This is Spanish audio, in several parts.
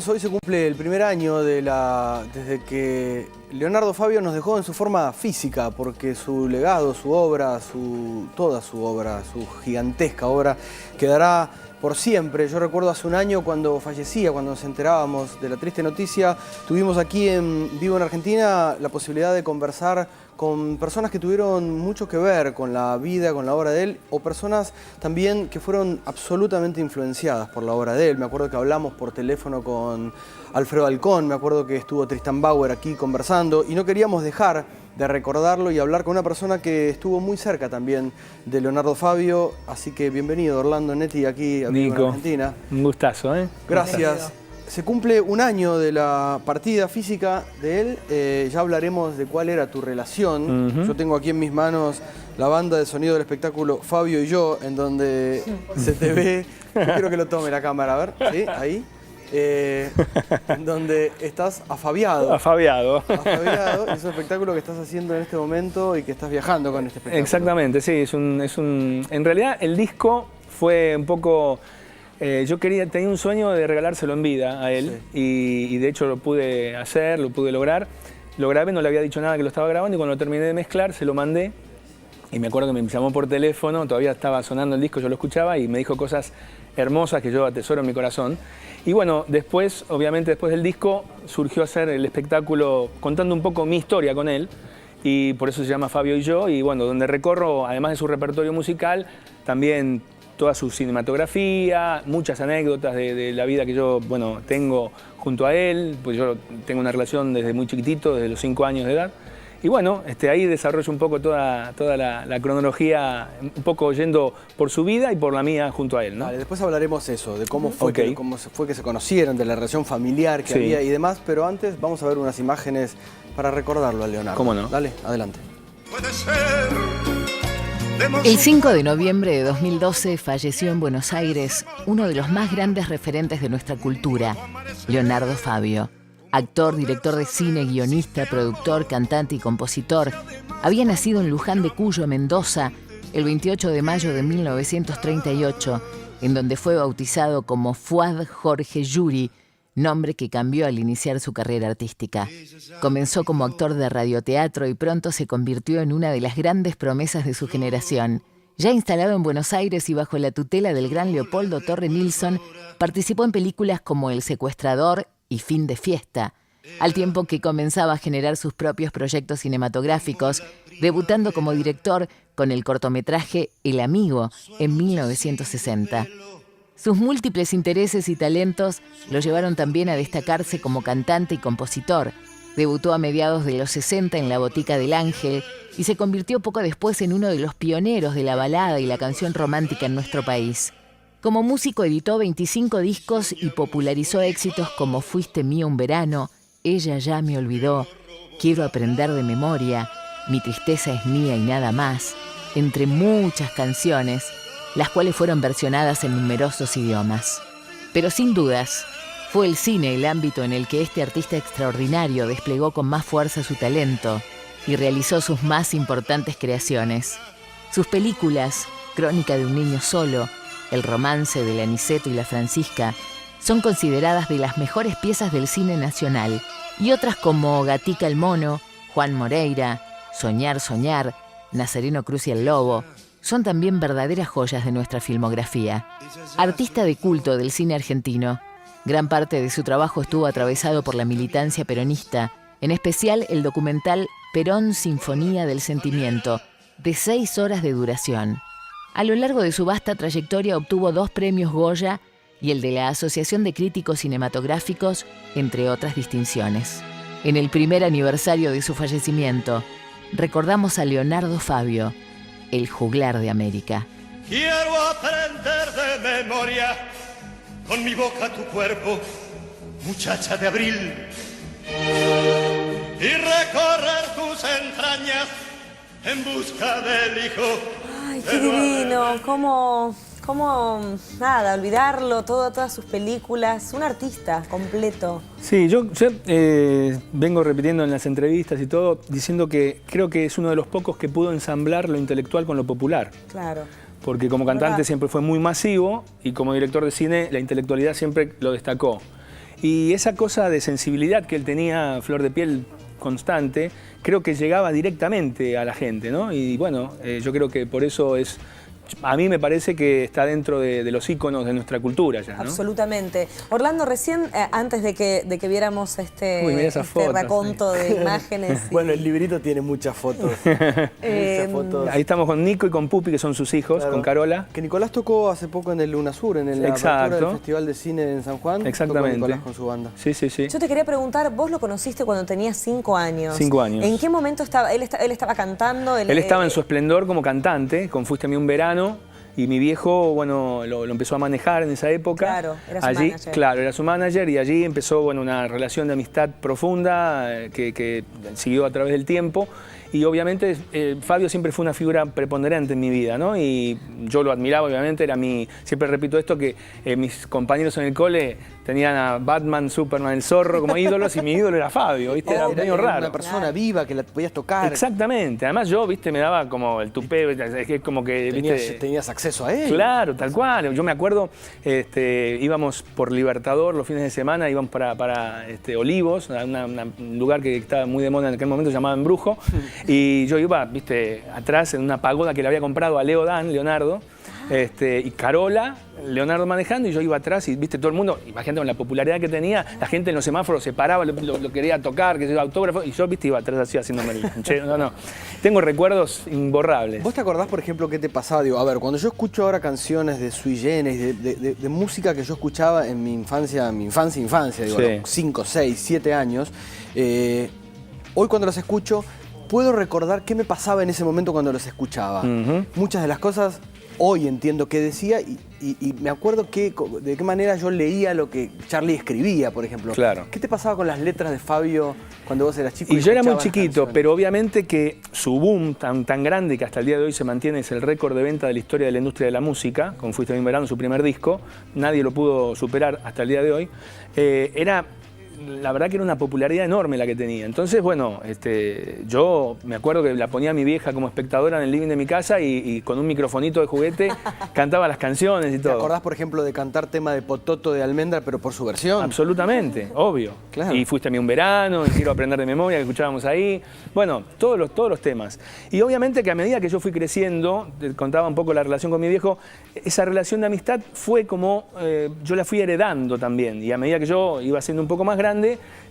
Hoy se cumple el primer año desde que Leonardo Fabio nos dejó en su forma física, porque su legado, su obra, toda su obra, su gigantesca obra, quedará por siempre. Yo recuerdo hace un año cuando fallecía, cuando nos enterábamos de la triste noticia, tuvimos aquí en Vivo en Argentina la posibilidad de conversar con personas que tuvieron mucho que ver con la vida, con la obra de él, o personas también que fueron absolutamente influenciadas por la obra de él. Me acuerdo que hablamos por teléfono con Alfredo Alcón, me acuerdo que estuvo Tristan Bauer aquí conversando, y no queríamos dejar de recordarlo y hablar con una persona que estuvo muy cerca también de Leonardo Fabio. Así que bienvenido, Orlando Netti, aquí a Vivo en Argentina. Un gustazo, ¿eh? Gracias. Se cumple un año de la partida física de él. Ya hablaremos de cuál era tu relación. Yo tengo aquí en mis manos la banda de sonido del espectáculo Fabio y yo, en donde se te ve. Yo quiero que lo tome la cámara, a ver, ¿sí? Ahí. En donde estás afabiado. Afabiado. Afabiado. Es un espectáculo que estás haciendo en este momento y que estás viajando con este espectáculo. Exactamente, sí. En realidad el disco fue un poco... yo tenía un sueño de regalárselo en vida a él, sí. y de hecho lo pude hacer, lo pude lograr. Lo grabé, no le había dicho nada que lo estaba grabando, y cuando lo terminé de mezclar se lo mandé. Y me acuerdo que me llamó por teléfono, todavía estaba sonando el disco, yo lo escuchaba, y me dijo cosas hermosas que yo atesoro en mi corazón. Y bueno, después, obviamente después del disco, surgió hacer el espectáculo contando un poco mi historia con él, y por eso se llama Fabio y yo, y bueno, donde recorro, además de su repertorio musical, también toda su cinematografía, muchas anécdotas de la vida que yo, bueno, tengo junto a él, pues yo tengo una relación desde muy chiquitito, desde los 5 años de edad. Y bueno, ahí desarrollo un poco toda la cronología, un poco yendo por su vida y por la mía junto a él, ¿no? Vale, después hablaremos eso, de cómo fue, cómo fue que se conocieron, de la relación familiar que había y demás, pero antes vamos a ver unas imágenes para recordarlo a Leonardo. ¿Cómo no? Dale, adelante. Puede ser. El 5 de noviembre de 2012 falleció en Buenos Aires uno de los más grandes referentes de nuestra cultura, Leonardo Fabio. Actor, director de cine, guionista, productor, cantante y compositor. Había nacido en Luján de Cuyo, Mendoza, el 28 de mayo de 1938, en donde fue bautizado como Fuad Jorge Yuri, nombre que cambió al iniciar su carrera artística. Comenzó como actor de radioteatro y pronto se convirtió en una de las grandes promesas de su generación. Ya instalado en Buenos Aires y bajo la tutela del gran Leopoldo Torre Nilsson, participó en películas como El Secuestrador y Fin de Fiesta, al tiempo que comenzaba a generar sus propios proyectos cinematográficos, debutando como director con el cortometraje El Amigo en 1960. Sus múltiples intereses y talentos lo llevaron también a destacarse como cantante y compositor. Debutó a mediados de los 60 en La Botica del Ángel y se convirtió poco después en uno de los pioneros de la balada y la canción romántica en nuestro país. Como músico editó 25 discos y popularizó éxitos como Fuiste mío un verano, Ella ya me olvidó, Quiero aprender de memoria, Mi tristeza es mía y nada más, entre muchas canciones, las cuales fueron versionadas en numerosos idiomas. Pero sin dudas, fue el cine el ámbito en el que este artista extraordinario desplegó con más fuerza su talento y realizó sus más importantes creaciones. Sus películas, Crónica de un niño solo, El romance del Aniceto y la Francisca, son consideradas de las mejores piezas del cine nacional, y otras como Gatica el mono, Juan Moreira, Soñar, soñar, Nazareno Cruz y el lobo, son también verdaderas joyas de nuestra filmografía. Artista de culto del cine argentino, gran parte de su trabajo estuvo atravesado por la militancia peronista, en especial el documental Perón Sinfonía del Sentimiento, de 6 horas de duración. A lo largo de su vasta trayectoria obtuvo 2 premios Goya y el de la Asociación de Críticos Cinematográficos, entre otras distinciones. En el primer aniversario de su fallecimiento, recordamos a Leonardo Fabio, el juglar de América. Quiero aprender de memoria con mi boca tu cuerpo, muchacha de abril, y recorrer tus entrañas en busca del hijo. Ay, qué divino, cómo nada, olvidarlo, todas sus películas, un artista completo. Sí, yo vengo repitiendo en las entrevistas y todo, diciendo que creo que es uno de los pocos que pudo ensamblar lo intelectual con lo popular. Claro. Porque como cantante siempre fue muy masivo y como director de cine la intelectualidad siempre lo destacó. Y esa cosa de sensibilidad que él tenía, flor de piel constante, creo que llegaba directamente a la gente, ¿no? Y bueno, yo creo que por eso es... A mí me parece que está dentro de los íconos de nuestra cultura ya, ¿no? Absolutamente. Orlando, recién, antes de que viéramos Uy, mirá esas fotos, raconto de imágenes... Bueno, el librito tiene muchas fotos. Muchas fotos. Ahí estamos con Nico y con Pupi, que son sus hijos, Claro. con Carola. Que Nicolás tocó hace poco en el Lunasur, en la apertura del Festival de Cine en San Juan. Exactamente. Tocó Nicolás con su banda. Sí, sí, sí. Yo te quería preguntar, vos lo conociste cuando tenías 5 años. 5 años. ¿En qué momento estaba? ¿Él estaba cantando? Él estaba en su esplendor como cantante, con Fuiste a mí un verano, y mi viejo, bueno, lo empezó a manejar en esa época. Claro, era su allí, manager. Claro, era su manager, y allí empezó, bueno, una relación de amistad profunda que siguió a través del tiempo. Y obviamente Fabio siempre fue una figura preponderante en mi vida, ¿no? Y yo lo admiraba, obviamente, era siempre repito esto, que mis compañeros en el cole tenían a Batman, Superman, el Zorro como ídolos, y mi ídolo era Fabio, ¿viste? Era medio raro. Una persona viva que la podías tocar. Exactamente, además yo, ¿viste? Me daba como el tupé, es como que, ¿viste? Tenías acceso a él. Claro, tal cual. Yo me acuerdo, íbamos por Libertador los fines de semana, íbamos para Olivos, un lugar que estaba muy de moda en aquel momento, se llamaba Embrujo. Y yo iba, viste, atrás en una pagoda que le había comprado a Leonardo, y Carola, Leonardo manejando, y yo iba atrás y, viste, todo el mundo, imagínate con la popularidad que tenía, la gente en los semáforos se paraba, lo quería tocar, que sea autógrafo, y yo, viste, iba atrás así haciéndome el canchero. No. Tengo recuerdos imborrables. ¿Vos te acordás, por ejemplo, qué te pasaba? Digo, a ver, cuando yo escucho ahora canciones de Sui Generis, de música que yo escuchaba en mi infancia, digo, Sí. a los 5, 6, 7 años, hoy cuando las escucho, puedo recordar qué me pasaba en ese momento cuando los escuchaba. Muchas de las cosas hoy entiendo qué decía y me acuerdo de qué manera yo leía lo que Charlie escribía, por ejemplo. Claro. ¿Qué te pasaba con las letras de Fabio cuando vos eras chico? Y yo era muy escuchabas chiquito, canciones? pero obviamente que su boom tan grande que hasta el día de hoy se mantiene, es el récord de venta de la historia de la industria de la música, con Fuiste a mí un verano, su primer disco, nadie lo pudo superar hasta el día de hoy, la verdad que era una popularidad enorme la que tenía. Entonces, bueno, yo me acuerdo que la ponía a mi vieja como espectadora en el living de mi casa y con un microfonito de juguete cantaba las canciones y todo. ¿Te acordás, por ejemplo, de cantar tema de Pototo de Almendra, pero por su versión? Absolutamente, obvio. Claro. Y Fuiste a mí un verano, y Quiero aprender de memoria, que escuchábamos ahí. Bueno, todos los temas. Y obviamente que a medida que yo fui creciendo, te contaba un poco la relación con mi viejo, esa relación de amistad fue como, yo la fui heredando también. Y a medida que yo iba siendo un poco más grande,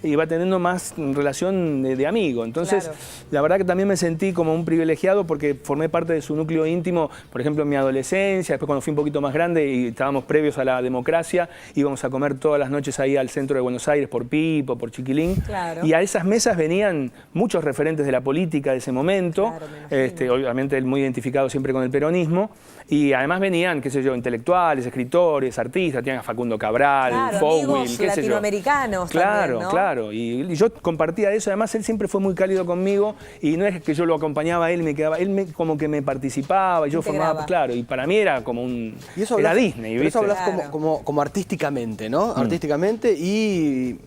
iba teniendo más relación de amigo. Entonces, Claro. La verdad que también me sentí como un privilegiado porque formé parte de su núcleo íntimo, por ejemplo, en mi adolescencia, después cuando fui un poquito más grande y estábamos previos a la democracia, íbamos a comer todas las noches ahí al centro de Buenos Aires por Pipo, por Chiquilín. Claro. Y a esas mesas venían muchos referentes de la política de ese momento, Claro, me imagino. obviamente él muy identificado siempre con el peronismo, y además venían, qué sé yo, intelectuales, escritores, artistas, tenían a Facundo Cabral, Claro, Fowell, amigos qué sé yo. latinoamericanos Claro, también, ¿no? claro. Y yo compartía eso. Además, él siempre fue muy cálido conmigo y no es que yo lo acompañaba a él y me quedaba. Él como que me participaba y yo Integraba. formaba. Claro, y para mí era como un. Y eso era hablas, Disney, pero ¿viste? eso hablas Claro. como artísticamente, ¿no? Artísticamente. ¿Y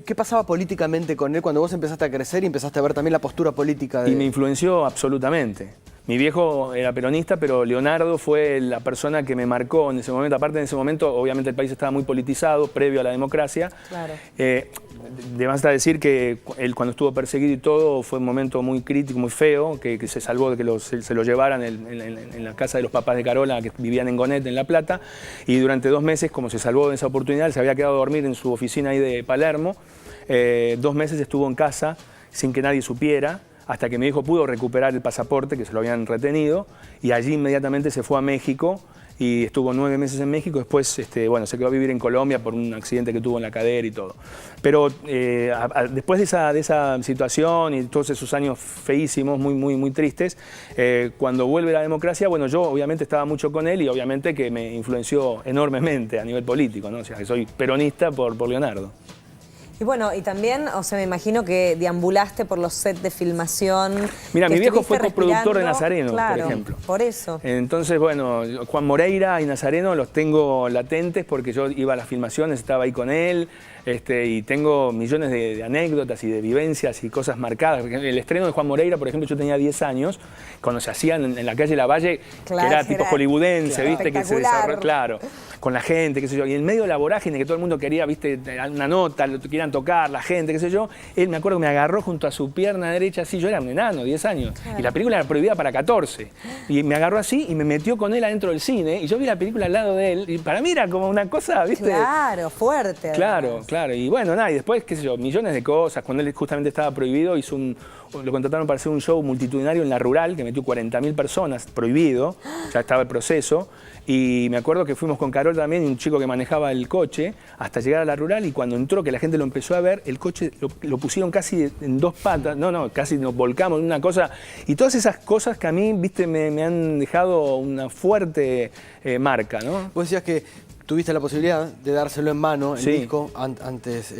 qué pasaba políticamente con él cuando vos empezaste a crecer y empezaste a ver también la postura política de Y me influenció absolutamente. Mi viejo era peronista, pero Leonardo fue la persona que me marcó en ese momento. Aparte, en ese momento, obviamente, el país estaba muy politizado, previo a la democracia. Claro. Además de decir que él, cuando estuvo perseguido y todo, fue un momento muy crítico, muy feo, que se salvó de que se lo llevaran en la casa de los papás de Carola, que vivían en Gonet, en La Plata. Y durante 2 meses, como se salvó de esa oportunidad, él se había quedado a dormir en su oficina ahí de Palermo. 2 meses estuvo en casa sin que nadie supiera, hasta que mi hijo pudo recuperar el pasaporte, que se lo habían retenido, y allí inmediatamente se fue a México y estuvo 9 meses en México. Después se quedó a vivir en Colombia por un accidente que tuvo en la cadera y todo. Pero después de esa situación y todos esos años feísimos, muy tristes, cuando vuelve la democracia, bueno, yo obviamente estaba mucho con él y obviamente que me influenció enormemente a nivel político, ¿no? O sea, que soy peronista por Leonardo. Y bueno, y también, o sea, me imagino que deambulaste por los sets de filmación. Mira, que mi viejo estuviste fue coproductor de respirando. Nazareno, Claro, por ejemplo. Por eso. Entonces, bueno, Juan Moreira y Nazareno los tengo latentes porque yo iba a las filmaciones, estaba ahí con él. y tengo millones de anécdotas y de vivencias y cosas marcadas. El estreno de Juan Moreira, por ejemplo, yo tenía 10 años, cuando se hacían en la calle Lavalle, Claro, que era tipo hollywoodense, claro, ¿viste? Que se espectacular. desarrolló, claro, con la gente, qué sé yo. Y en medio de la vorágine, que todo el mundo quería, ¿viste? Una nota, lo quieran tocar, la gente, qué sé yo. Él, me acuerdo que me agarró junto a su pierna derecha, así, yo era un enano, 10 años. Claro. Y la película era prohibida para 14. Y me agarró así y me metió con él adentro del cine. Y yo vi la película al lado de él. Y para mí era como una cosa, ¿viste? Claro, fuerte. Claro, además. claro. Y bueno, nada, y después, qué sé yo, millones de cosas. Cuando él justamente estaba prohibido, lo contrataron para hacer un show multitudinario en La Rural, que metió 40.000 personas, prohibido, ya estaba el proceso. Y me acuerdo que fuimos con Carol también, y un chico que manejaba el coche, hasta llegar a La Rural, y cuando entró, que la gente lo empezó a ver, el coche lo pusieron casi en dos patas, casi nos volcamos en una cosa. Y todas esas cosas que a mí, viste, me han dejado una fuerte marca, ¿no? Vos decías que tuviste la posibilidad de dárselo en mano, el Sí. disco, antes,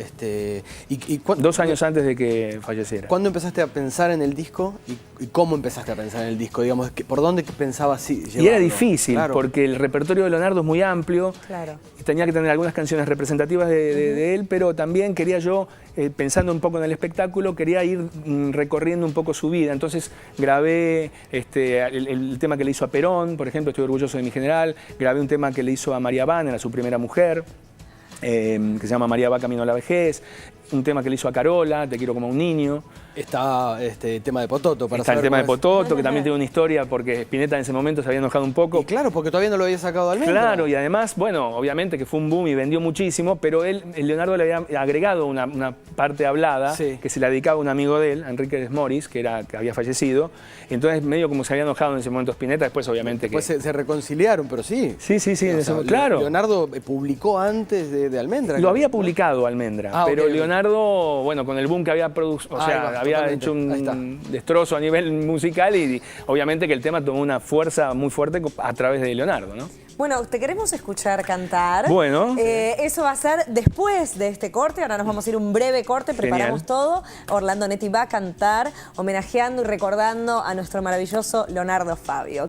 Dos años antes de que falleciera. ¿Cuándo empezaste a pensar en el disco y cómo empezaste a pensar en el disco? Digamos, ¿por dónde pensabas Y era llevarlo? difícil, Claro. porque el repertorio de Leonardo es muy amplio. Claro. Y tenía que tener algunas canciones representativas de él, pero también quería yo, pensando un poco en el espectáculo, quería ir recorriendo un poco su vida. Entonces grabé el tema que le hizo a Perón, por ejemplo, Estoy orgulloso de mi general. Grabé un tema que le hizo a María Van, era su primera mujer, que se llama María va camino a la vejez. Un tema que le hizo a Carola, Te quiero como un niño. Está tema de Pototo. Para Está el saber tema de cómo es. Pototo, que también tiene una historia, porque Spinetta en ese momento se había enojado un poco. Y claro, porque todavía no lo había sacado al menos. Claro, y además, bueno, obviamente que fue un boom y vendió muchísimo, pero Leonardo le había agregado una parte hablada, Sí. que se la dedicaba a un amigo de él, Enrique Desmoris, que había fallecido. Entonces, medio como se había enojado en ese momento Spinetta, después obviamente Después que... se reconciliaron, pero sí. Sí, en O ese sea, momento, claro. Leonardo publicó antes de Almendra. Lo había publicado Almendra, Ah, pero ok, ok. Leonardo, bueno, con el boom que había producido, Ahí va, había totalmente. hecho Ahí está. un destrozo a nivel musical y obviamente que el tema tomó una fuerza muy fuerte a través de Leonardo, ¿no? Bueno, te queremos escuchar cantar. Bueno. Eso va a ser después de este corte. Ahora nos vamos a ir un breve corte, preparamos Genial. todo. Orlando Netti va a cantar, homenajeando y recordando a nuestro maravilloso Leonardo Fabio.